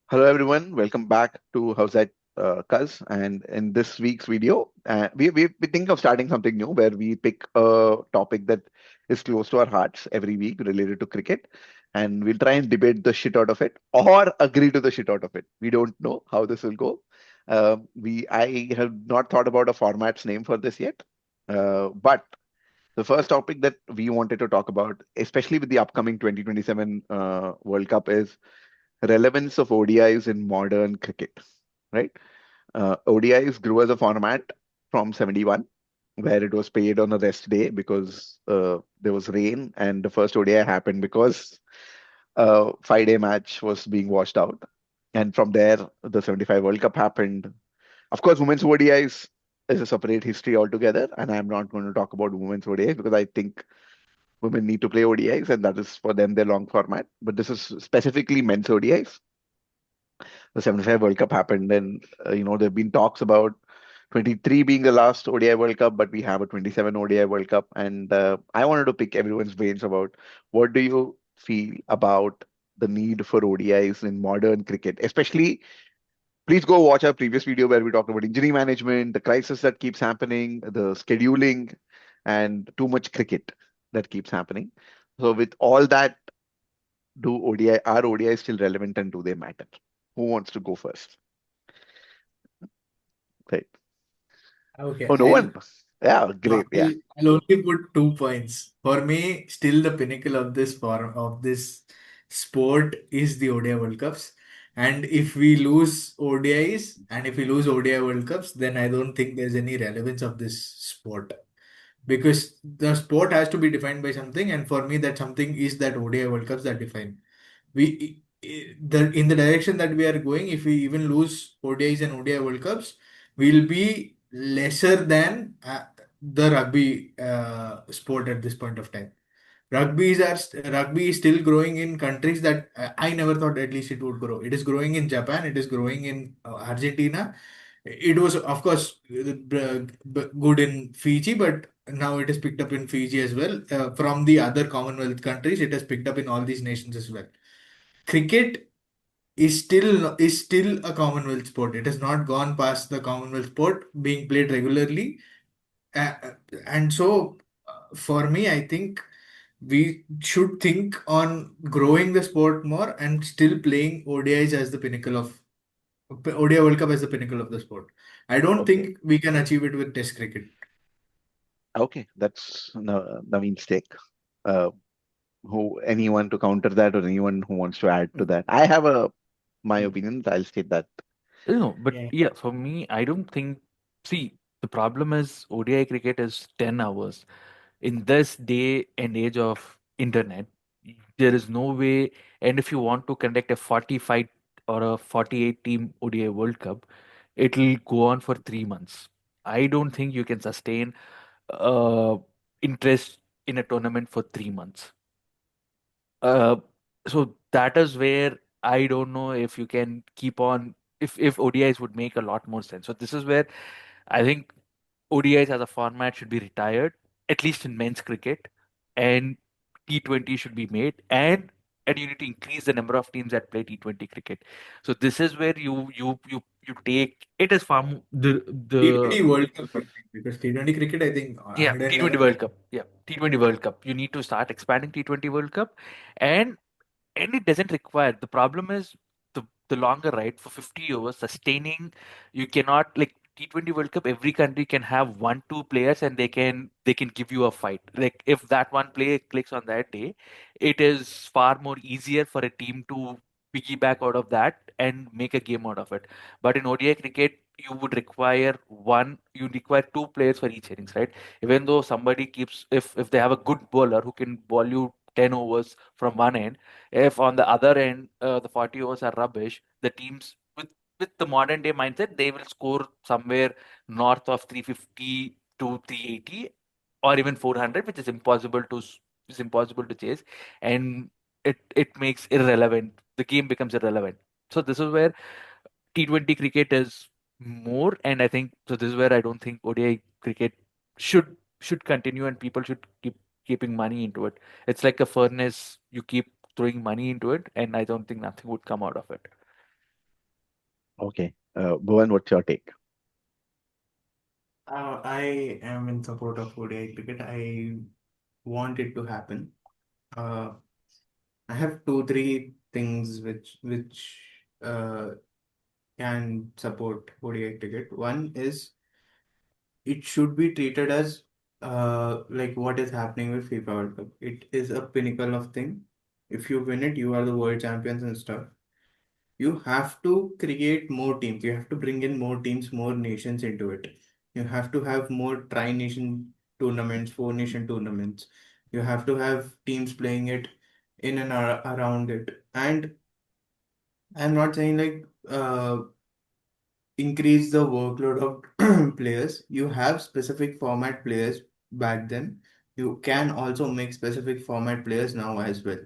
Hello everyone, welcome back to How's That Cuz. And in this week's video, we think of starting something new where we pick a topic that is close to our hearts every week related to cricket, and we'll try and debate the shit out of it or agree to the shit out of it. We don't know how this will go. I have not thought about a format's name for this yet, but the first topic that we wanted to talk about, especially with the upcoming 2027 World Cup, is relevance of ODIs in modern cricket, right? ODIs grew as a format from 71, where it was played on a rest day because there was rain, and the first ODI happened because a 5 day match was being washed out. And from there, the 75 World Cup happened. Of course, women's ODIs is a separate history altogether, and I'm not going to talk about women's ODIs because I think women need to play ODIs, and that is for them their long format. But this is specifically men's ODIs. The 75 World Cup happened, and there have been talks about 23 being the last ODI World Cup, but we have a 27 ODI World Cup, and I wanted to pick everyone's brains about what do you feel about the need for ODIs in modern cricket, especially. Please go watch our previous video where we talked about injury management, the crisis that keeps happening, the scheduling, and too much cricket that keeps happening. So, with all that, are ODIs still relevant and do they matter? Who wants to go first? Right. Okay, Oh, no one. Yeah, great. Yeah. I'll only put 2 points. For me, still the pinnacle of this form of this sport is the ODI World Cups. And if we lose ODIs and if we lose ODI World Cups, then I don't think there's any relevance of this sport. Because the sport has to be defined by something, and for me, that something is that ODI World Cups that define. The in the direction that we are going, if we even lose ODIs and ODI World Cups, we'll be lesser than the rugby sport at this point of time. Rugby is still growing in countries that I never thought at least it would grow. It is growing in Japan. It is growing in Argentina. It was, of course, good in Fiji, but now it is picked up in Fiji as well. From the other Commonwealth countries, it has picked up in all these nations as well. Cricket is still a Commonwealth sport. It has not gone past the Commonwealth sport being played regularly, and so for me, I think we should think on growing the sport more and still playing ODIs as the pinnacle of ODI World Cup as the pinnacle of the sport. I don't Okay. think we can achieve it with Test cricket. Okay. That's Naveen's take. Uh, anyone to counter that or anyone who wants to add to that? I have my Mm. opinions. I'll state that. No, but Yeah. yeah, for me, I don't think. See, the problem is ODI cricket is 10 hours. In this day and age of internet, there is no way. And if you want to conduct a 45 or a 48 team ODI World Cup, it'll go on for 3 months. I don't think you can sustain uh, interest in a tournament for 3 months. Uh, so that is where I don't know if you can keep on if ODIs would make a lot more sense. So this is where I think ODIs as a format should be retired, at least in men's cricket, and T20 should be made, and you need to increase the number of teams that play T20 cricket. So this is where you take it is far the T20 World Cup, I think, because T20 cricket, I think yeah, T20 111. World Cup. Yeah, T20 World Cup. You need to start expanding T20 World Cup, and and it doesn't require. The problem is the longer right for 50 overs sustaining. You cannot like T20 World Cup. Every country can have one two players and they can give you a fight. Like if that one player clicks on that day, it is far more easier for a team to piggyback out of that and make a game out of it. But in ODI cricket, you require two players for each innings, right? Even though somebody keeps if they have a good bowler who can bowl you 10 overs from one end, if on the other end the 40 overs are rubbish, the teams with the modern day mindset, they will score somewhere north of 350 to 380 or even 400, which is impossible to chase, and it makes irrelevant. The game becomes irrelevant. So this is where T20 cricket is more, and I think so. This is where I don't think ODI cricket should continue, and people should keep keeping money into it. It's like a furnace; you keep throwing money into it, and I don't think nothing would come out of it. Okay. Bhuvan, what's your take? I am in support of ODI cricket. I want it to happen. Uh, I have two, three things which can support ODI cricket. One is it should be treated as like what is happening with FIFA World Cup. It is a pinnacle of thing. If you win it, you are the world champions and stuff. You have to create more teams. You have to bring in more teams, more nations into it. You have to have more tri-nation tournaments, four-nation tournaments. You have to have teams playing it in and around it. And I'm not saying like increase the workload of players. You have specific format players back then. You can also make specific format players now as well.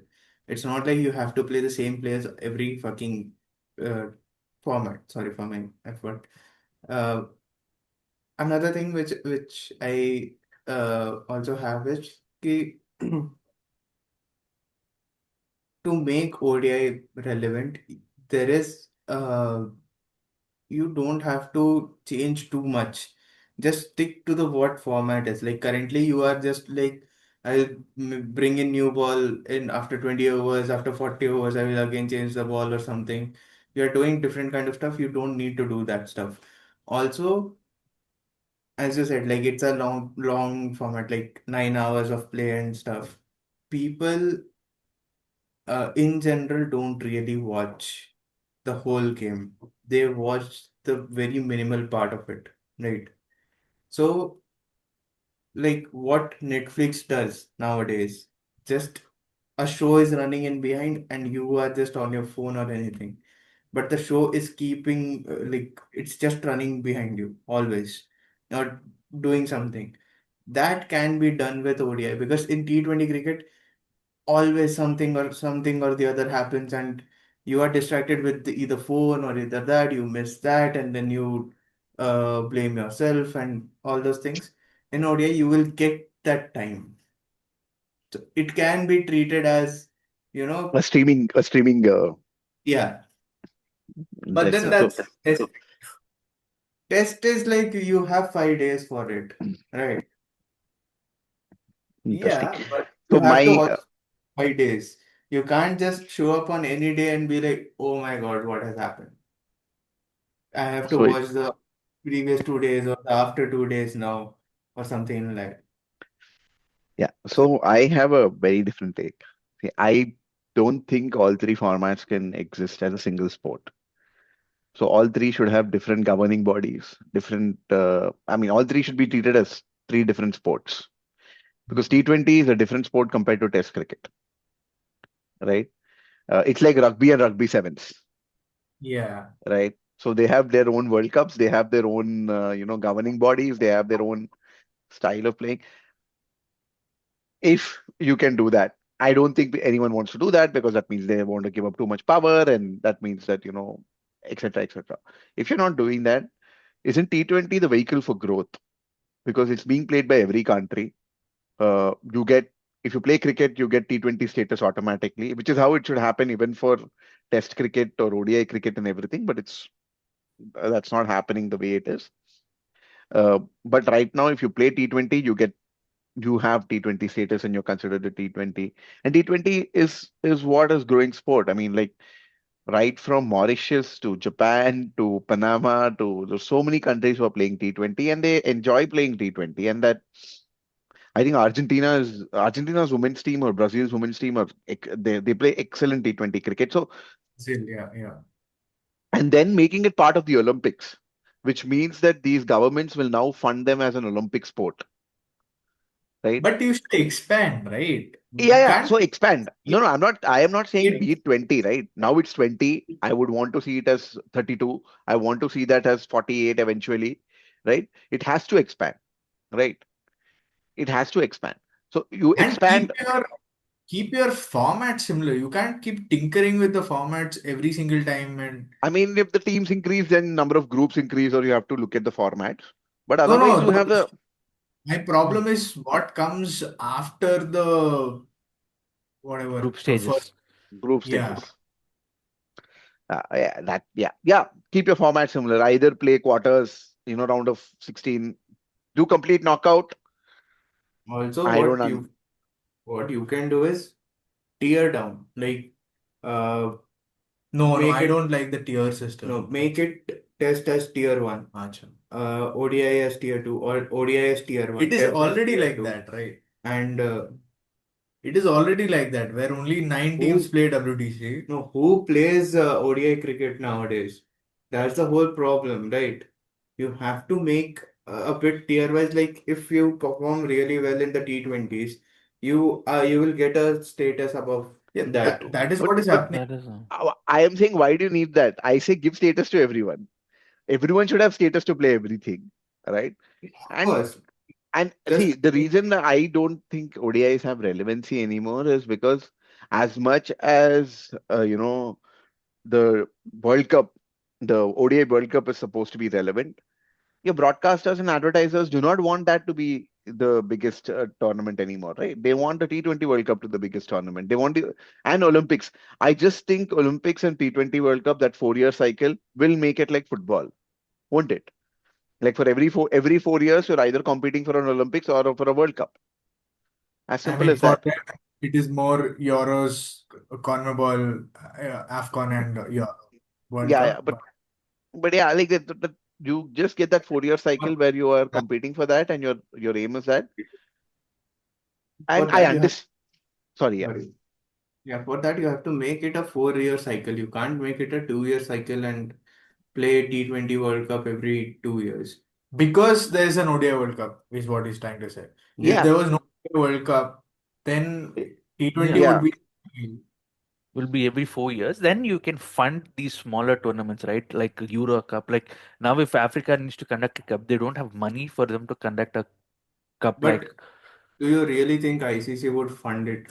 It's not like you have to play the same players every fucking uh, format. Sorry for my effort. Uh, Another thing which I also have is ki, to make ODI relevant, there is you don't have to change too much. Just stick to the what format is. Like currently, you are just like, I'll bring in new ball in after 20 overs, after 40 overs, I will again change the ball or something. You're doing different kind of stuff. You don't need to do that stuff. Also, as you said, like it's a long format, like 9 hours of play and stuff. People, in general, don't really watch the whole game. They watch the very minimal part of it, right? So, like what Netflix does nowadays, just a show is running in behind and you are just on your phone or anything. But the show is keeping, like, it's just running behind you always, not doing something. That can be done with ODI because in T20 cricket, always something or the other happens and you are distracted with either phone or either that you miss that and then you blame yourself and all those things. In ODI you will get that time, so it can be treated as, you know, A streaming. yeah, but then Interesting. that's test is like you have 5 days for it, right? Interesting. Yeah, but you So have to my watch 5 days. You can't just show up on any day and be like, oh my God, what has happened? I have to so watch the previous 2 days or the after 2 days now or something like. yeah. So So I have a very different take. See, I don't think all three formats can exist as a single sport. So all three should have different governing bodies, different. I mean, all three should be treated as three different sports because T20 is a different sport compared to Test cricket, right? It's like rugby and rugby sevens, yeah, right? So they have their own World Cups, they have their own, governing bodies, they have their own style of playing. If you can do that, I don't think anyone wants to do that because that means they want to give up too much power, and that means that etc. etc. If you're not doing that, isn't T20 the vehicle for growth? Because it's being played by every country. You get If you play cricket, you get T20 status automatically, which is how it should happen even for Test cricket or ODI cricket and everything. But that's not happening the way it is. But right now, if you play T20, you have T20 status and you're considered a T20. And T20 is what is growing sport. I mean, like right from Mauritius to Japan to Panama to there's so many countries who are playing T20 and they enjoy playing T20. And that I think Argentina's women's team or Brazil's women's team they play excellent T20 cricket. So still, yeah, yeah. and then making it part of the Olympics, which means that these governments will now fund them as an Olympic sport, right? But you should expand, right? Yeah, You yeah. can't So expand. No, keep no, I am not saying it. be it 20, right? Now it's 20. I would want to see it as 32. I want to see that as 48 eventually, right? It has to expand, right? It has to expand. So you And expand. keep your format similar. You can't keep tinkering with the formats every single time and I mean, if the teams increase, then number of groups increase, or you have to look at the formats. But no, otherwise, no. you have the My problem is what comes after the Group whatever the first. stages. group Yeah, stages. Yeah. Keep your format similar. Either play quarters, round of 16, do complete knockout. Also, I don't un what you can do is tier down. Like uh no, I Make it don't like the tier system. No, make it test as tier one. Acha. ODI as tier two or ODI as tier one. It is already like that, right? And it is already like that, where only 9 teams play WTC. No, who plays ODI cricket nowadays? That's the whole problem, right? You have to make a bit tier wise. Like if you perform really well in the T20s, you will get a status above that. That is but what is but happening. that is I am saying, why do you need that? I say give status to everyone. Everyone should have status to play everything, right? Of And course, and see, just the reason that I don't think ODIs have relevancy anymore is because as much as the World Cup, the ODI World Cup is supposed to be relevant. Your broadcasters and advertisers do not want that to be the biggest tournament anymore, right? They want the T20 World Cup to the biggest tournament. They want and Olympics. I just think Olympics and T20 World Cup, that 4 year cycle, will make it like football, won't it? Like for every 4 years, you're either competing for an Olympics or for a World Cup. As I simple mean, as for that. them, it is more Euros, CONMEBOL, AFCON, and World Yeah, yeah, Cup. but yeah, like you just get that 4 year cycle where you are But competing for that, and your aim is that. for And I that, you have understand. Sorry, yeah. sorry. Yeah, for that you have to make it a 4 year cycle. You can't make it a 2 year cycle and play T20 World Cup every 2 years. Because there is an ODI World Cup, is what he's trying to say. If Yeah, there was no World Cup, then T20 yeah, would yeah. be. will be every 4 years. Then you can fund these smaller tournaments, right? Like Euro Cup. Like now, if Africa needs to conduct a cup, they don't have money for them to conduct a cup. But Like do you really think ICC would fund it?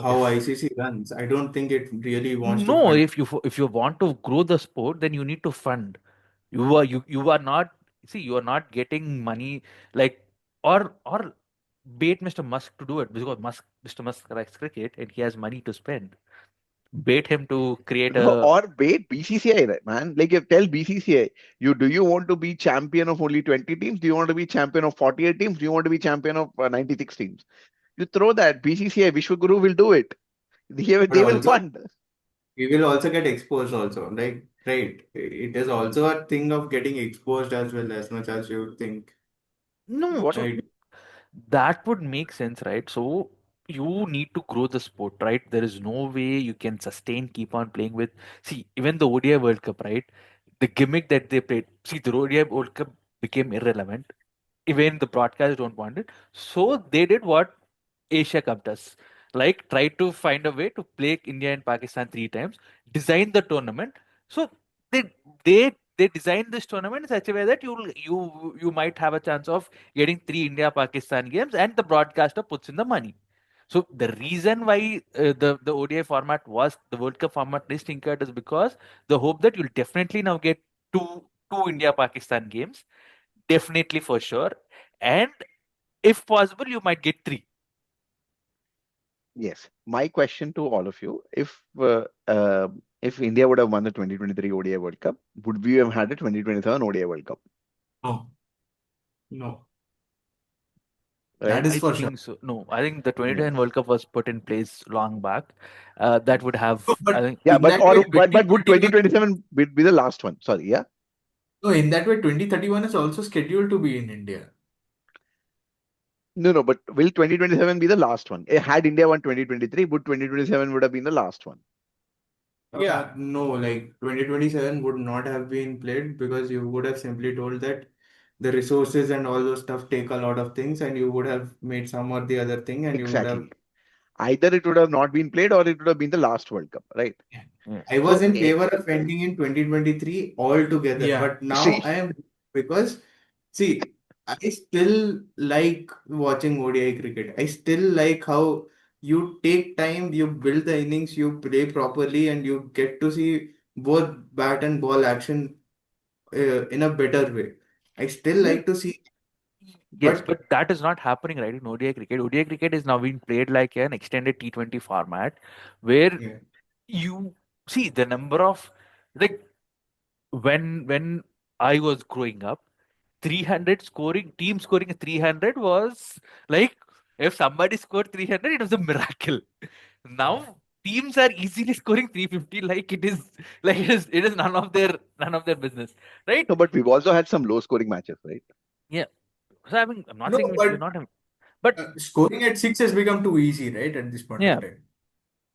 How if ICC runs? I don't think it really wants to no, fund. if you want to grow the sport, then you need to fund. You are not, see, you are not getting money, like, or bait Mr. Musk to do it, because Mr. Musk likes cricket and he has money to spend. Bait him to create No, a or wait, BCCI, right, man. Like, you tell BCCI, do you want to be champion of only 20 teams? Do you want to be champion of 48 teams? Do you want to be champion of 96 teams? You throw that, BCCI, Vishwaguru will do it. But They will also, fund. we will also get exposed also. Like, right. It is also a thing of getting exposed as well as much as you think. no. What? So Right. that would make sense, right? So you need to grow the sport, right? There is no way you can sustain, keep on playing with. See, even the ODI World Cup, right? The gimmick that they played. See, the ODI World Cup became irrelevant. Even the broadcast don't want it. So they did what Asia Cup does. Like try to find a way to play India and Pakistan 3 times, design the tournament. So they they designed this tournament in such a way that you might have a chance of getting 3 India Pakistan games, and the broadcaster puts in the money. So the reason why the ODI format was the World Cup format is tinkered is because the hope that you'll definitely now get two India Pakistan games, definitely for sure, and if possible you might get three. Yes. My question to all of you, if India would have won the 2023 ODI World Cup, would we have had a 2027 ODI World Cup? No, no, that Right? is I for sure. think so. No, I think the No. 2010 World Cup was put in place long back. That would No, have, I but think, Yeah, in that way, but would 2031. 2027 be the last one? Sorry, yeah. No, in that way, 2031 is also scheduled to be in India. No, but will 2027 be the last one? Had India won 2023, would 2027 would have been the last one? Yeah, no, like 2027 would not have been played because you would have simply told that the resources and all those stuff take a lot of things, and you would have made some or the other thing, and you would have. Exactly. Either it would have not been played or it would have been the last World Cup, right? Yeah. yes, I was So, in favor of ending in 2023 altogether, yeah, but now see, I am because see, I still like watching ODI cricket. I still like how you take time, you build the innings, you play properly, and you get to see both bat and ball action in a better way. I still no, like to see, yes, but but that is not happening right in ODI cricket. ODI cricket is now being played like an extended T20 format, where yeah, you see the number of. Like when I was growing up, 300 scoring team scoring 300 was like, if somebody scored 300, it was a miracle. Now teams are easily scoring 350, like it is none of their business, right? No, but we've also had some low scoring matches, right? Yeah. So I mean, I'm not No, saying we but not have, but scoring at six has become too easy, right? At this point yeah. of time.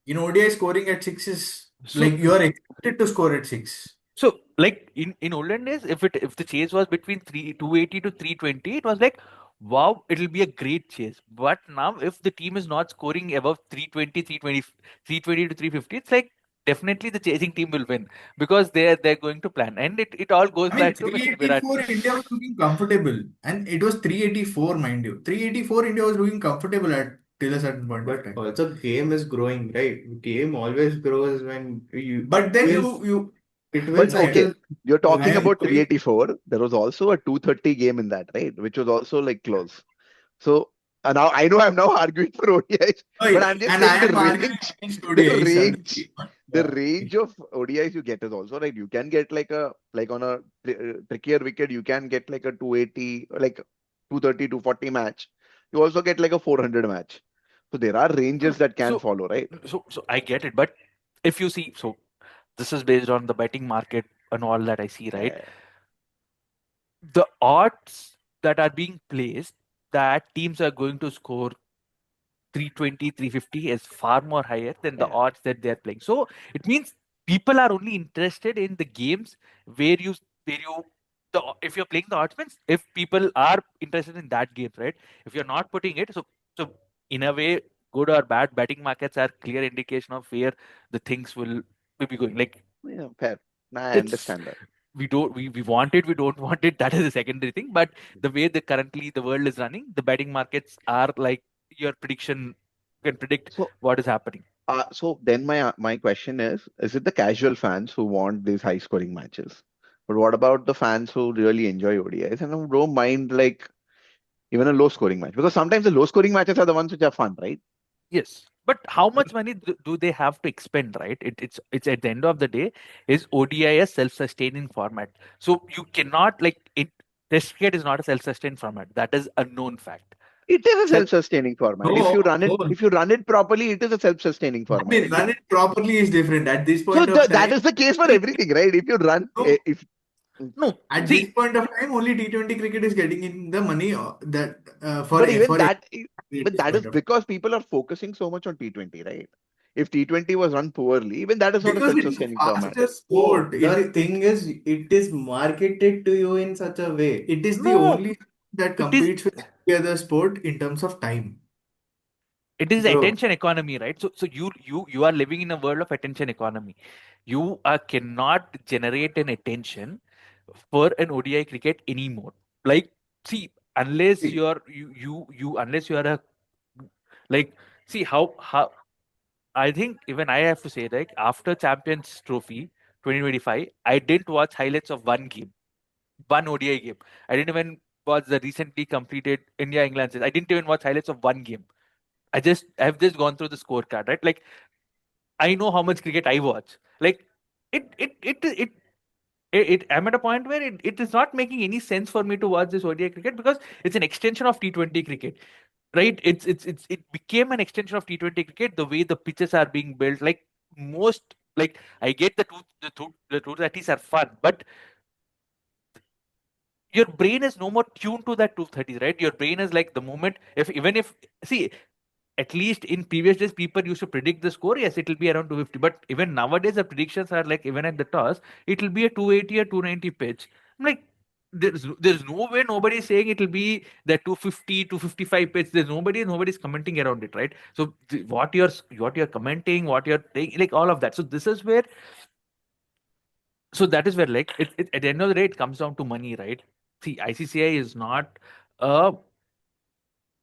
In ODI, scoring at six is So like you are expected to score at six. so like in olden days, if the chase was between 280 to 320, it was like, wow, it'll be a great chase. But now if the team is not scoring above 320, 320, 320 to 350, it's like definitely the chasing team will win, because they're going to plan, and it all goes I mean, back to Virat. 384 India was looking comfortable, and it was 384, mind you. 384 India was looking comfortable at till a certain point of But time. also game is growing, right? Game always grows when you But then wins. you It But wins okay, until you're I talking am about going. 384. There was also a 230 game in that, right? Which was also like close. So now I know I'm now arguing for ODIs, but I'm just And I saying am arguing against ODI range, suddenly. the Yeah. range of ODIs you get is also right. You can get like on a trickier wicket, you can get like a 280, like 230, 240 match. You also get like a 400 match. So there are ranges that can so follow, right? so I get it, but if you see, so this is based on the betting market and all that I see, right? Uh, The odds that are being placed that teams are going to score 320, 350 is far more higher than the yeah. odds that they're playing. So it means people are only interested in the games where you if you're playing the odds means, if people are interested in that game, right? If you're not putting it, so in a way, good or bad, betting markets are clear indication of where the things will be going. Like, Yeah, fair. I it's understand that. we want it, we don't want it, that is a secondary thing. But the way the currently the world is running, the betting markets are like, your prediction can predict So what is happening. So then my question is it the casual fans who want these high scoring matches? But what about the fans who really enjoy ODIs and who don't mind like even a low scoring match? Because sometimes the low scoring matches are the ones which are fun, right? Yes, but how much money do they have to expend, right? It's at the end of the day, is ODI a self-sustaining format? So you cannot, like, test cricket is not a self-sustained format, that is a known fact. It is a Self self-sustaining format. No, no. If you run it properly, it is a self-sustaining I format. mean, run it properly is different. At this So point of that time, is the case for everything, right? If you run, no. if No, At this see, point of time, only T20 cricket is getting in the money that but even for at that, but this that is point of time. because people are focusing so much on T20, right? If T20 was run poorly, even that is not a Because it is a self-sustaining format. faster no, sport. the thing is, it is marketed to you in such a way. It is the no, only that it is competes with every other sport in terms of time. it is Bro, attention economy, right? So you are living in a world of attention economy. You cannot generate an attention for an ODI cricket anymore. Like, see, unless See, unless you are a, like, see how I think, even I have to say, like, after Champions Trophy 2025, I didn't watch highlights of one game, one ODI game. I didn't even watch the recently completed India England series. I didn't even watch highlights of one game. I've just gone through the scorecard, right? Like, I know how much cricket I watch. Like, it it it it I'm at a point where it is not making any sense for me to watch this ODI cricket, because it's an extension of T20 cricket, right? It became an extension of T20 cricket. The way the pitches are being built, like, most, like, I get the 230s are fun, but your brain is no more tuned to that 230s, right? Your brain is like, the moment, if even if, see, at least in previous days, people used to predict the score. Yes, it will be around 250. But even nowadays, the predictions are like, even at the toss, it will be a 280 or 290 pitch. I'm like, there's no way nobody is saying it will be that 250, 255 pitch. There's nobody's commenting around it, right? So what you're commenting, what you're saying, like, all of that. So that is where, like, at the end of the day, it comes down to money, right? See, ICCI is not, uh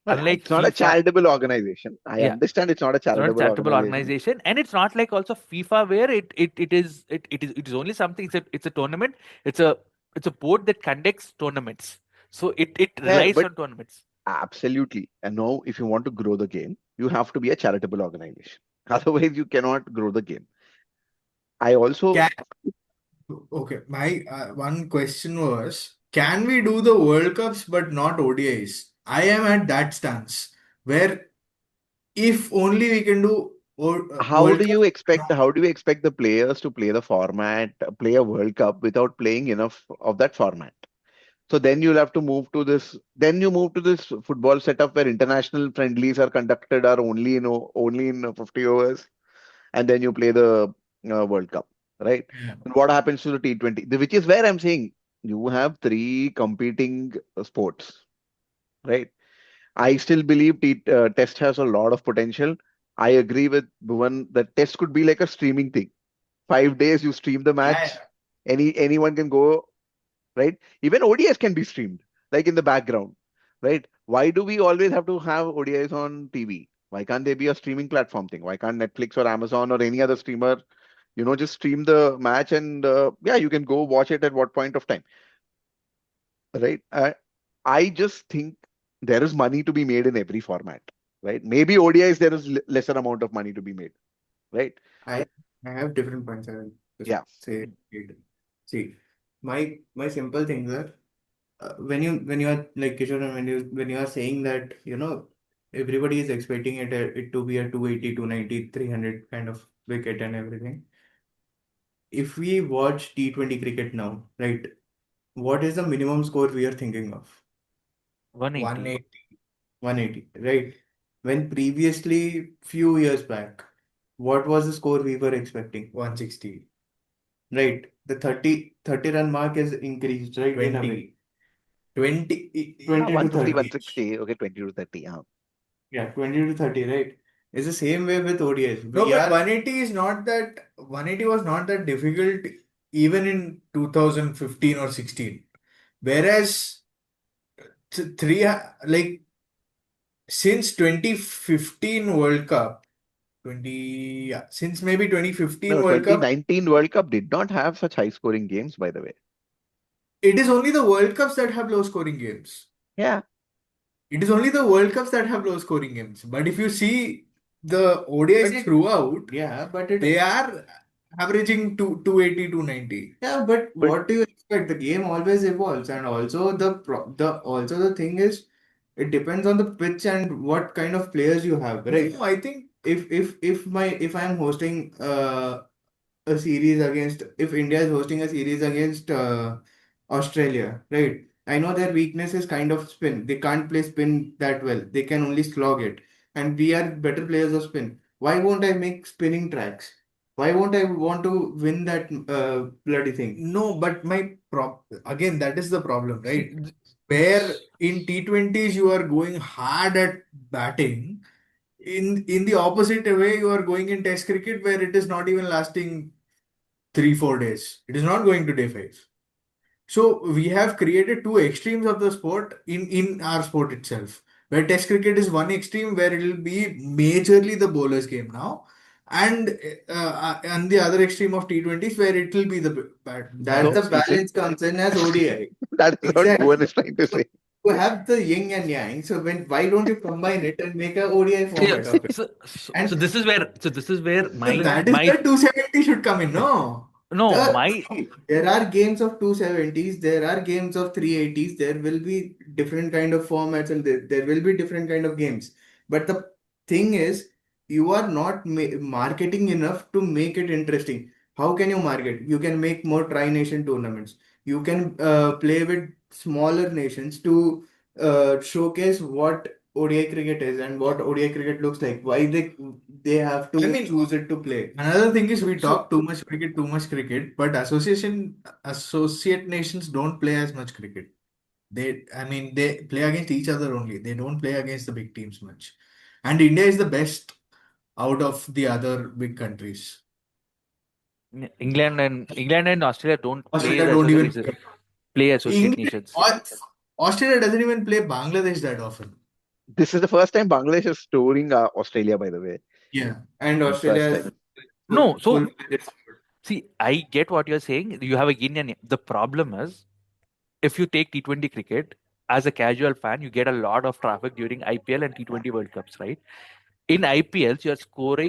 No, unlike it's not a FIFA. charitable organization. I Yeah, understand it's not a it's not a charitable charitable organization. organization, and it's not like also FIFA, where it is only something. It's a tournament. It's a board that conducts tournaments. So it Fair, relies but on tournaments. absolutely. And now, if you want to grow the game, you have to be a charitable organization. Otherwise, you cannot grow the game. I also, can Okay, my one question was, can we do the World Cups but not ODIs? I am at that stance where if only we can do World Cup. How do you expect the players to play the format, play a World Cup without playing enough of that format? So then you'll have to move to this. Then you move to this football setup where international friendlies are conducted are only in 50 overs, and then you play the World Cup, right? Yeah. And what happens to the T20? Which is where I'm saying you have three competing sports, right? I still believe Test has a lot of potential. I agree with Bhuvan that Test could be like a streaming thing. 5 days you stream the match. Yeah, Anyone can go, right? Even ODIs can be streamed, like in the background, right? Why do we always have to have ODIs on TV? Why can't they be a streaming platform thing? Why can't Netflix or Amazon or any other streamer, just stream the match and yeah, you can go watch it at what point of time, right? I just think there is money to be made in every format, right? Maybe ODIs there is lesser amount of money to be made, right? I I have different points. I will just Yeah. say it. See, my simple things are when you are like Kishore, and when you are saying that everybody is expecting it to be a 280, 290, 300 kind of wicket and everything. If we watch T20 cricket now, right? What is the minimum score we are thinking of? 180. 180. 180, right? When previously, few years back, what was the score we were expecting? 160. Right. The 30 run mark is increased, right? In a 20. way. 20. 20 to 150, 30. 160, okay, 20 to 30. Yeah, 20 to 30, right? It's the same way with ODIs. No, We but are 180 is not that 180 was not that difficult even in 2015 or 16. Whereas three like since 2015 World Cup, 20 yeah, since maybe 2015 No, World Cup, 2019 World Cup did not have such high scoring games, by the way. it is only the World Cups that have low scoring games. Yeah. It is only the World Cups that have low scoring games. But if you see the But ODIs throughout, yeah, but it they are averaging 280, 290. yeah, but But what do you expect? The game always evolves, and also the thing is, it depends on the pitch and what kind of players you have, right? No, I think If I'm hosting a series against if India is hosting a series against Australia, right? I know their weakness is kind of spin. They can't play spin that well. They can only slog it, and we are better players of spin. Why won't I make spinning tracks? Why won't I want to win that bloody thing? no, but my again, that is the problem, See, right? Where in T20s you are going hard at batting. In the opposite way, you are going in Test cricket where it is not even lasting 3 4 days. It is not going to day five. So we have created two extremes of the sport in our sport itself. Where Test cricket is one extreme where it will be majorly the bowler's game now, and the other extreme of T20s where it will be the That's so the bowler's game. balance comes in as ODI. that is what Exactly. Bhuvan is trying to say. You have the yin and yang. So why don't you combine it and make a ODI yeah, format of it? so And this is where So my that is my where 270 should come in, no? no my there are games of 270s, there are games of 380s, there will be different kind of formats, and there will be different kind of games. But the thing is, you are not marketing enough to make it interesting. How can you market? You can make more tri-nation tournaments. You can play with smaller nations to showcase what ODI cricket is and what ODI cricket looks like. Why they have I to mean, choose it to play. another thing is we So talk too much cricket, but associate nations don't play as much cricket. They play against each other only. They don't play against the big teams much. And India is the best out of the other big countries. England and Australia don't play Australia the don't even associate play associate England, nations. Australia doesn't even play Bangladesh that often. This is the first time Bangladesh is touring Australia, by the way. Yeah. and First Australia is time. No, full. so see, I get what you're saying. You have a yin and yang. The problem is, if you take T20 cricket as a casual fan, you get a lot of traffic during IPL and T20 World Cups, right? In IPLs,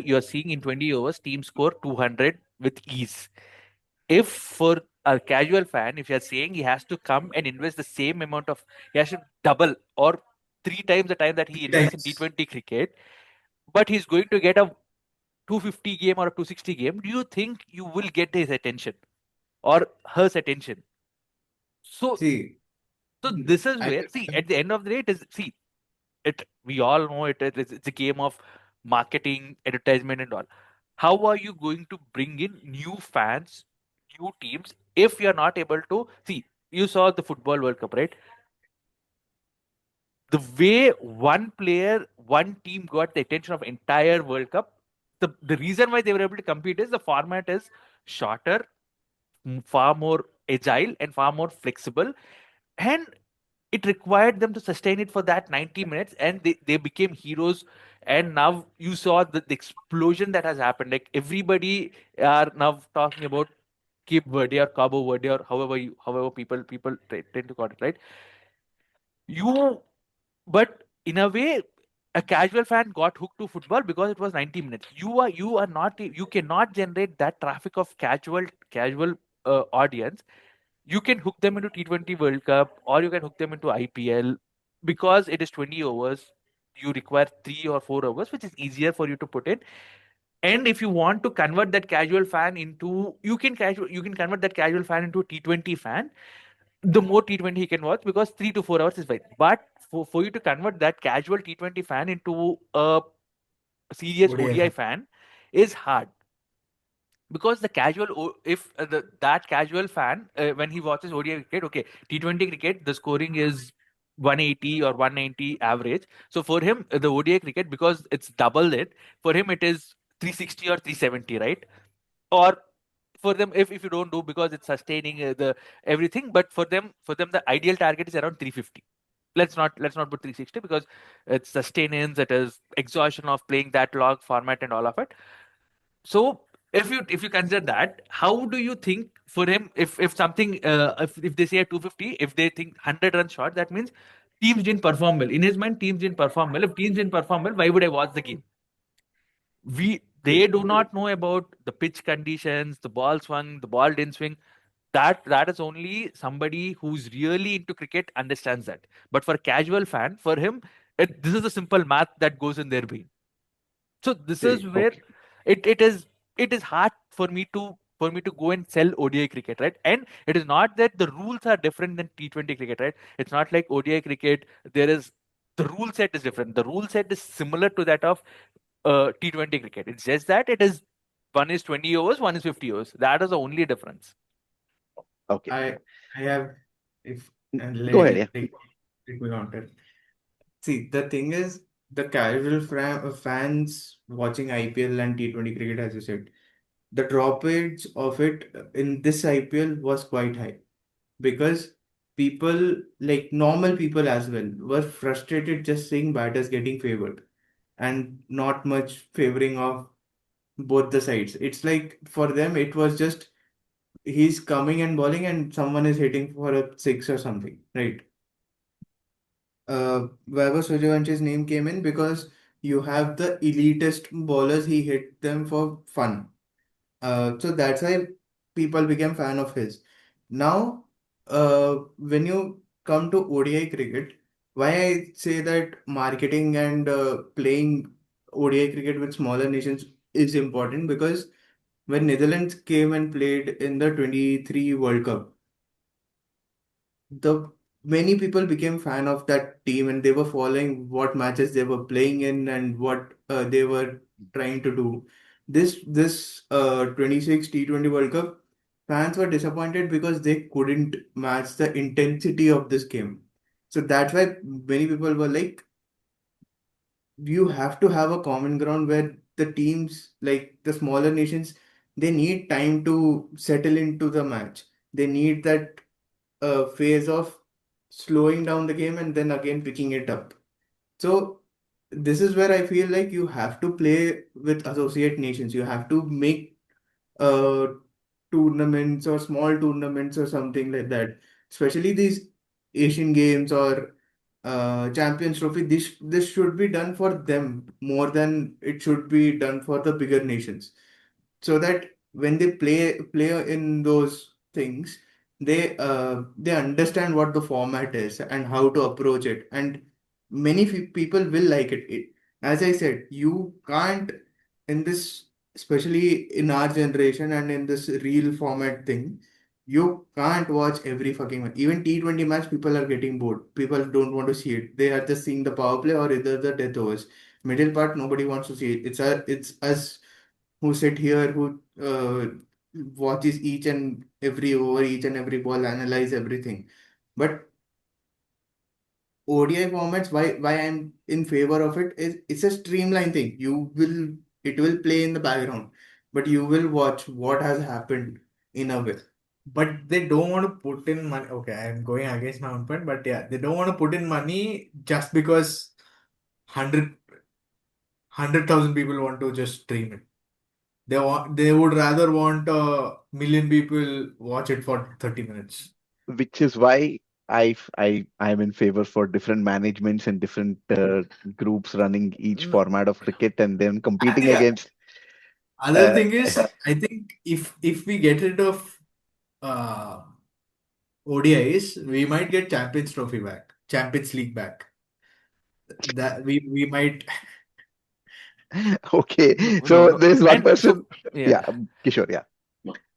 you're seeing in 20 overs, teams score 200 with ease. If for a casual fan, if you're saying he has to come and invest the same amount of, he has to double or three times the time that he Three invests in times. T20 cricket, but he's going to get a 250 game or a 260 game, do you think you will get his attention or her attention? So, See, so this is I where, see, at the end of the day, it is, see, it, we all know it's a game of marketing, advertisement, and all. How are you going to bring in new fans, new teams, if you're not able to see? You saw the football World Cup, right? The way one player, one team got the attention of entire World Cup. The reason why they were able to compete is the format is shorter, far more agile, and far more flexible, and it required them to sustain it for that 90 minutes, and they became heroes. And now you saw the explosion that has happened. Like everybody are now talking about Cape Verde or Cabo Verde or however people tend to call it, right? You But in a way, a casual fan got hooked to football because it was 90 minutes. You are not, you cannot generate that traffic of casual audience. You can hook them into T20 World Cup, or you can hook them into IPL, because it is 20 overs. You require 3 or 4 overs, which is easier for you to put in. And if you want to convert that casual fan into, you can convert that casual fan into a T20 fan. The more T20 he can watch, because 3 to 4 hours is fine. But for you to convert that casual T20 fan into a serious ODI ODI fan. fan is hard, because the if that casual fan, when he watches ODI cricket, okay, T20 cricket, the scoring is 180 or 190 average. So for him, the ODI cricket, because it's double it, for him it is 360 or 370, right? Or for them, if you don't do, because it's sustaining the everything, but for them the ideal target is around 350. Let's not put 360, because it's sustenance, it is exhaustion of playing that log format and all of it. So if you consider that, how do you think for him, if something, if they say a 250, if they think 100 runs short, that means teams didn't perform well. In his mind, teams didn't perform well. If teams didn't perform well, why would I watch the game? They do not know about the pitch conditions, the ball swung, the ball didn't swing. That is only somebody who's really into cricket understands that. But for a casual fan, for him, this is the simple math that goes in their brain. So this is see, where Okay. it is hard for me to go and sell ODI cricket, right? And it is not that the rules are different than T20 cricket, right? It's not like ODI cricket. There is The rule set is different. The rule set is similar to that of T20 cricket. It's just that it is, one is 20 overs, one is 50 overs. That is the only difference. Okay. I have, if and Go ahead. Yeah. let me counter. see, the thing is, the casual fans watching IPL and T20 cricket, as you said, the droppage of it in this IPL was quite high because people, like normal people as well, were frustrated just seeing batters getting favored and not much favoring of both the sides. It's like for them, it was just he's coming and bowling and someone is hitting for a six or something, right? Vaibhav Suryavanshi's name came in because you have the elitist bowlers, he hit them for fun. So that's why people became fan of his. Now, when you come to ODI cricket, why I say that marketing and playing ODI cricket with smaller nations is important, because when Netherlands came and played in the 23 World Cup, the many people became fan of that team and they were following what matches they were playing in and what they were trying to do. This 26 T20 World Cup, fans were disappointed because they couldn't match the intensity of this game. So that's why many people were like, you have to have a common ground where the teams, like the smaller nations, they need time to settle into the match. They need that phase of slowing down the game and then again picking it up. So this is where I feel like you have to play with associate nations. You have to make uh, tournaments or small tournaments or something like that. Especially these Asian Games or Champions Trophy. This should be done for them more than it should be done for the bigger nations, so that when they play in those things, they understand what the format is and how to approach it, and many people will like it. As I said, you can't in this, especially in our generation and in this real format thing, you can't watch every fucking match. Even T20 match, people are getting bored. People don't want to see it. They are just seeing the power play or either the death overs. Middle part, nobody wants to see it. It's us who sit here, who watches each and every over, each and every ball, analyze everything. But ODI formats, why I'm in favor of it is it's a streamlined thing. It will play in the background, but you will watch what has happened in a way. But they don't want to put in money. Okay, I'm going against my own point, but yeah, they don't want to put in money just because 100,000 people want to just stream it. They would rather want a million people watch it for 30 minutes. Which is why I'm in favor for different managements and different groups running each No, format of cricket and then competing yeah. against. Other Uh, thing is, I think if we get rid of uh, ODIs, we might get Champions Trophy back, Champions League back. That we might. okay, No, no, so no. there's one And so, person. yeah, Yeah, Kishore. Yeah,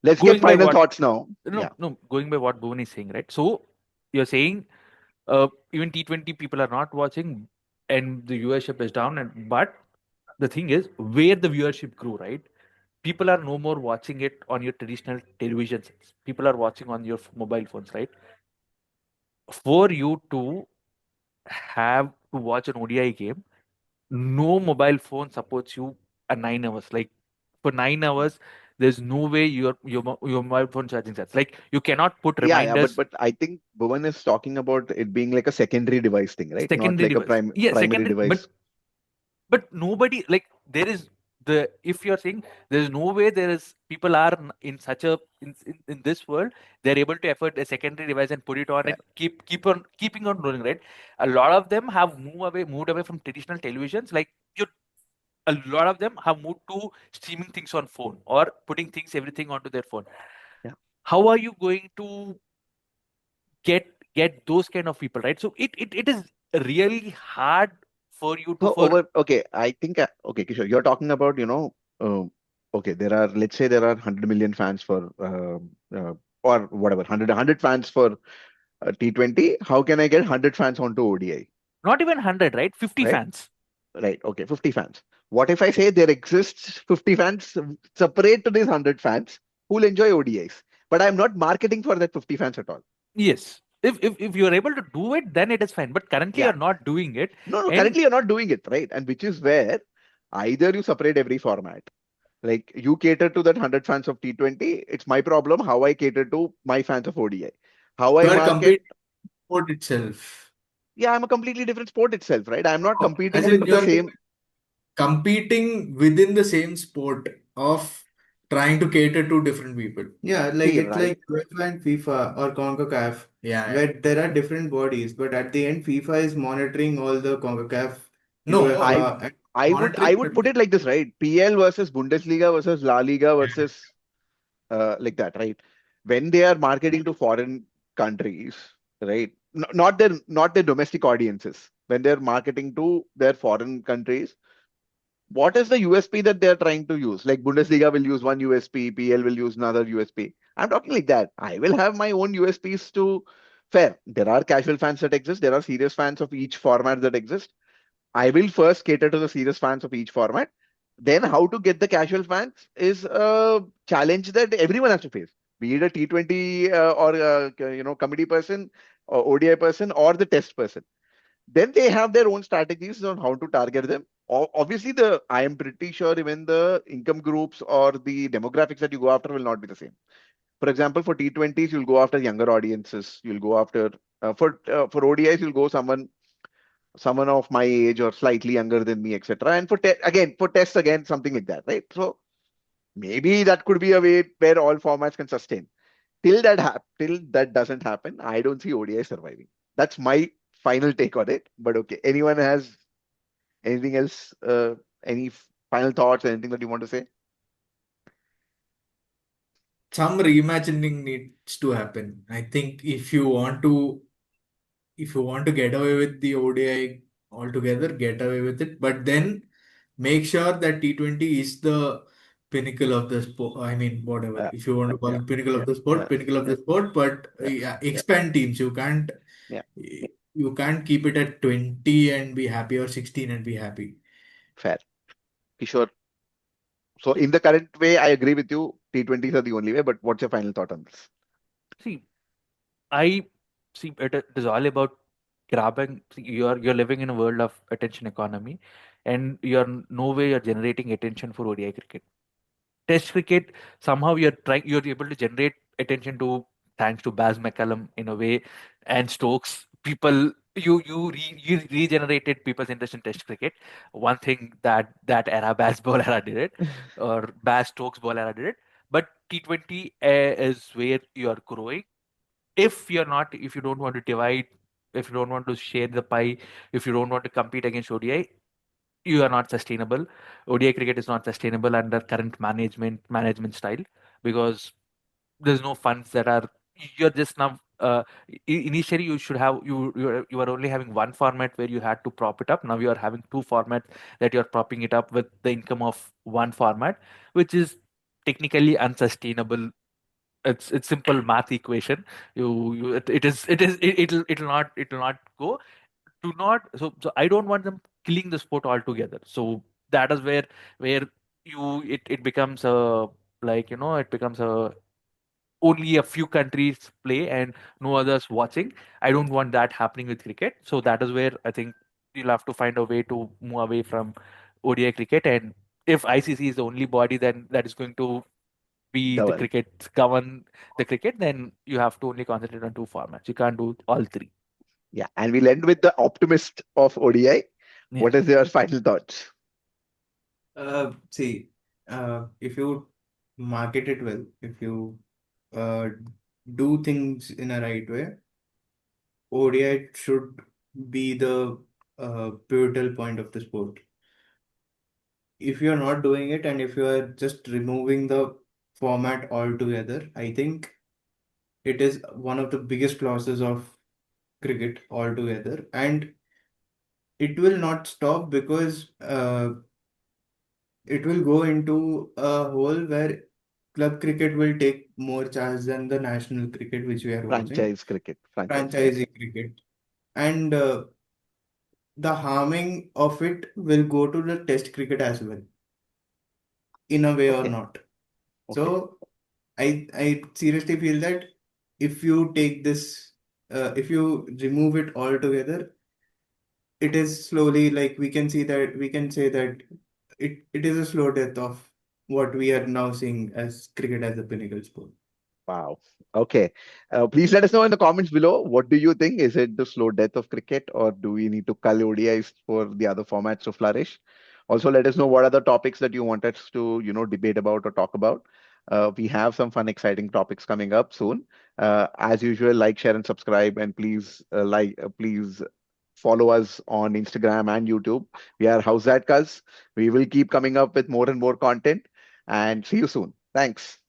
let's get going by final what, thoughts now. no, Yeah, no, going by what Bhuvan is saying, right? So you're saying even T20 people are not watching and the viewership is down. And but the thing is, where the viewership grew, right? People are no more watching it on your traditional television sets. People are watching on your mobile phones, right? For you to have to watch an ODI game, no mobile phone supports you at 9 hours. Like for 9 hours, there's no way your mobile phone charging sets. Like you cannot put yeah, but reminders. I think Bhuvan is talking about it being like a secondary device thing, right? Not Secondary like a device. Yeah, primary secondary, device. but nobody, like there is the, if you're saying there's no way there is people are in such a in this world they're able to afford a secondary device and put it on Yeah, and keep on keeping on rolling, right? A lot of them have moved away from traditional televisions. Like you, a lot of them have moved to streaming things on phone or putting things everything onto their phone. yeah. How are you going to get get those kind of people, right? So it is really hard for you to So for okay, I think okay, Kishore, you're talking about okay, there are, let's say there are 100 million fans for or whatever, 100 fans for T20. How can I get 100 fans onto ODI? not even 100, right? 50 Right? fans. Right. Okay. 50 fans. What if I say there exists 50 fans separate to these 100 fans who will enjoy ODIs? But I'm not marketing for that 50 fans at all. Yes. If you're able to do it, then it is fine. But currently Yeah. you're not doing it. No, no, And currently you're not doing it, right? And which is where either you separate every format. Like you cater to that 100 fans of T20. It's my problem how I cater to my fans of ODI. How I You are market. competing sport itself. Yeah, I'm a completely different sport itself, right? I'm not No, competing as with in you the are same. competing within the same sport of trying to cater to different people. Yeah, like See, it's right. like UEFA and FIFA or CONCACAF, Yeah, yeah. where there are different bodies, but at the end, FIFA is monitoring all the CONCACAF, No, I UEFA, and I monitoring, would but put it like this, right? PL versus Bundesliga versus La Liga versus like that, right? When they are marketing to foreign countries, right? Not their domestic audiences. When they're marketing to their foreign countries, what is the USP that they're trying to use? Like Bundesliga will use one USP, PL will use another USP. I'm talking like that. I will have my own USPs to fair. There are casual fans that exist. There are serious fans of each format that exist. I will first cater to the serious fans of each format. Then, how to get the casual fans is a challenge that everyone has to face. Be it a T20 or committee person, or ODI person, or the test person. Then they have their own strategies on how to target them. Obviously, the I am pretty sure even the income groups or the demographics that you go after will not be the same. For example, for T20s, you'll go after younger audiences. You'll go after for ODIs, you'll go someone of my age or slightly younger than me, etc. And again, for tests, again, something like that, right? So maybe that could be a way where all formats can sustain. Till that doesn't happen, I don't see ODI surviving. That's my final take on it. But okay, anyone has anything else? Any final thoughts? Anything that you want to say? some reimagining needs to happen. I think if you want to get away with the ODI altogether, get away with it. But then make sure that T20 is the pinnacle of the sport. I mean, whatever. Uh, If you want to call yeah, it pinnacle yeah, of the sport, yeah, pinnacle of yeah, the sport. But yeah, yeah, yeah, expand teams. You can't. yeah. You can't keep it at 20 and be happy, or 16 and be happy. Fair. Kishore. So in the current way, I agree with you. T20s are the only way. But what's your final thought on this? See, I see it is all about grabbing. See, you're living in a world of attention economy, and you're no way you're generating attention for ODI cricket. Test cricket, somehow you're able to generate attention to, thanks to Baz McCallum in a way, and Stokes. People, you regenerated people's interest in Test cricket. One thing that era, Baz ball era did it, or Baz Stokes ball era did it. But T20 is where you are growing. If you don't want to divide, if you don't want to share the pie, if you don't want to compete against ODI, you are not sustainable. ODI cricket is not sustainable under current management style, because there's no funds that are, you're just now initially you should have you are only having one format where you had to prop it up. Now you are having two formats that you're propping it up with the income of one format, which is technically unsustainable. It's simple math equation. It'll not go. Do not, so I don't want them killing the sport altogether. So that is where it becomes a, like, it becomes a, only a few countries play and no others watching. I don't want that happening with cricket. So that is where I think you'll have to find a way to move away from ODI cricket. And if ICC is the only body then that is going to be the Govern. cricket, govern the cricket, then you have to only concentrate on two formats. You can't do all three. Yeah. And we'll end with the optimist of ODI. Yeah. What is your final thoughts? See, if you market it well, if you uh, do things in a right way, ODI should be the pivotal point of the sport. If you're not doing it and if you are just removing the format altogether, I think it is one of the biggest losses of cricket altogether. And it will not stop because it will go into a hole where club cricket will take more charge than the national cricket which we are watching, Franchise cricket. Franchise. Yeah. franchisee cricket. And the harming of it will go to the test cricket as well, in a way or Okay. not. Okay. So I seriously feel that if you take this, if you remove it altogether, it is slowly, like, we can say that it is a slow death of what we are now seeing as cricket as a pinnacle sport. Wow. Okay. Please let us know in the comments below. What do you think? Is it the slow death of cricket, or do we need to cull ODIs for the other formats to flourish? Also, let us know what are the topics that you want us to, debate about or talk about. We have some fun, exciting topics coming up soon. As usual, like, share, and subscribe, and please follow us on Instagram and YouTube. We are House at Cuz. We will keep coming up with more and more content. And see you soon. Thanks.